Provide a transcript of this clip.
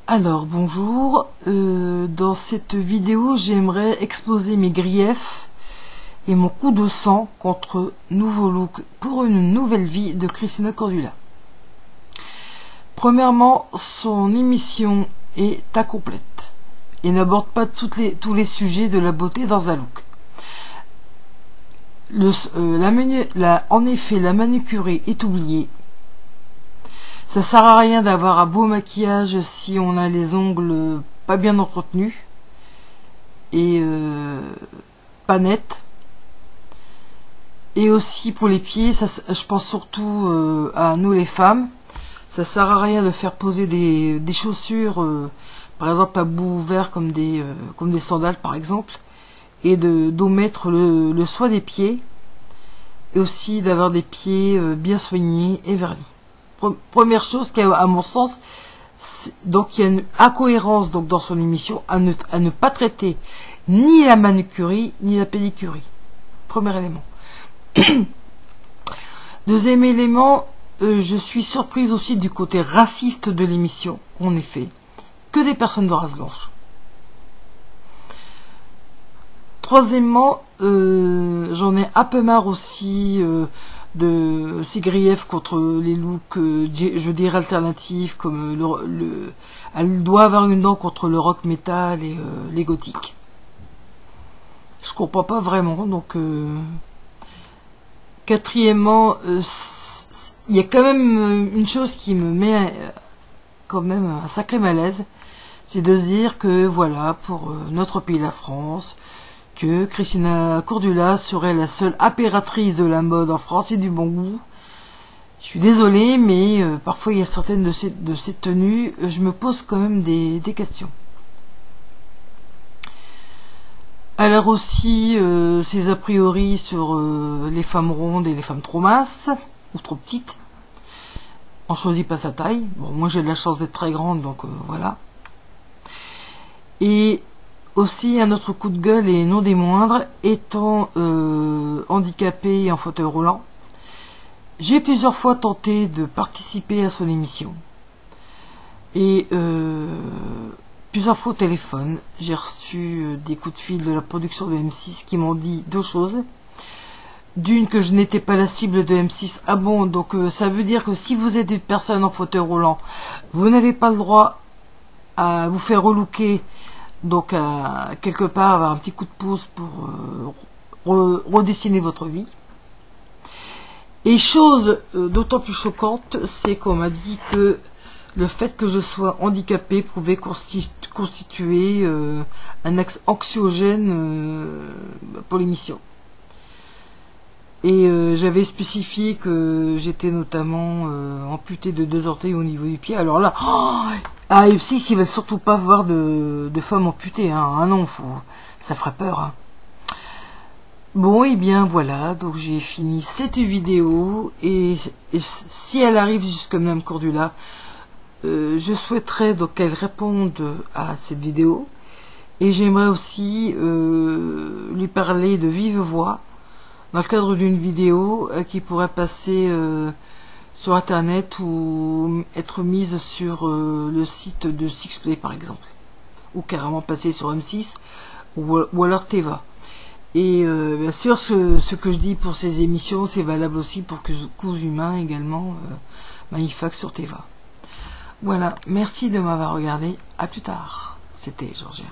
Alors bonjour, dans cette vidéo j'aimerais exposer mes griefs et mon coup de sang contre Nouveau Look pour une nouvelle vie de Christina Cordula. Premièrement, son émission est incomplète et n'aborde pas tous les sujets de la beauté dans un look. En effet, la manucurie est oubliée. Ça sert à rien d'avoir un beau maquillage si on a les ongles pas bien entretenus et pas nets. Et aussi pour les pieds, je pense surtout à nous les femmes. Ça sert à rien de faire poser des chaussures, par exemple à bout ouvert comme des sandales par exemple, et d'omettre le soin des pieds, et aussi d'avoir des pieds bien soignés et vernis. Première chose qui, à mon sens, donc il y a une incohérence donc dans son émission à ne pas traiter ni la manucurie ni la pédicurie. Premier élément. Deuxième élément, je suis surprise aussi du côté raciste de l'émission. En effet, que des personnes de race blanche. Troisièmement, j'en ai un peu marre aussi de ces griefs contre les looks, je dirais alternatifs, comme elle doit avoir une dent contre le rock metal et les gothiques. Je comprends pas vraiment. Donc, quatrièmement, il y a quand même une chose qui me met quand même un sacré malaise, c'est de se dire que voilà, pour notre pays, la France, que Christina Cordula serait la seule impératrice de la mode en France et du bon goût. Je suis désolée, mais parfois il y a certaines de ces tenues, je me pose quand même des questions. Alors aussi, ces a priori sur les femmes rondes et les femmes trop minces, ou trop petites. On choisit pas sa taille. Bon, moi j'ai de la chance d'être très grande, donc voilà. Et aussi, un autre coup de gueule, et non des moindres, étant handicapé et en fauteuil roulant, j'ai plusieurs fois tenté de participer à son émission. Et plusieurs fois au téléphone, j'ai reçu des coups de fil de la production de M6 qui m'ont dit deux choses. D'une, que je n'étais pas la cible de M6. Ah bon, donc ça veut dire que si vous êtes une personne en fauteuil roulant, vous n'avez pas le droit à vous faire relooker, donc à quelque part avoir un petit coup de pouce pour redessiner votre vie. Et chose d'autant plus choquante, c'est qu'on m'a dit que le fait que je sois handicapée pouvait constituer un axe anxiogène pour l'émission. Et j'avais spécifié que j'étais notamment amputée de 2 orteils au niveau du pied. Alors là, à M6, ils veulent surtout pas voir de femmes amputées. Hein. Ah non, ça ferait peur. Hein. Bon, et bien voilà, donc j'ai fini cette vidéo. Et si elle arrive jusque Mme Cordula, je souhaiterais donc qu'elle réponde à cette vidéo. Et j'aimerais aussi lui parler de vive voix, dans le cadre d'une vidéo qui pourrait passer sur internet ou être mise sur le site de Sixplay par exemple, ou carrément passer sur M6 ou alors Teva. Et bien sûr, ce que je dis pour ces émissions, c'est valable aussi pour Cause Humain également, Magnifax sur Teva. Voilà, merci de m'avoir regardé, à plus tard. C'était Georgia.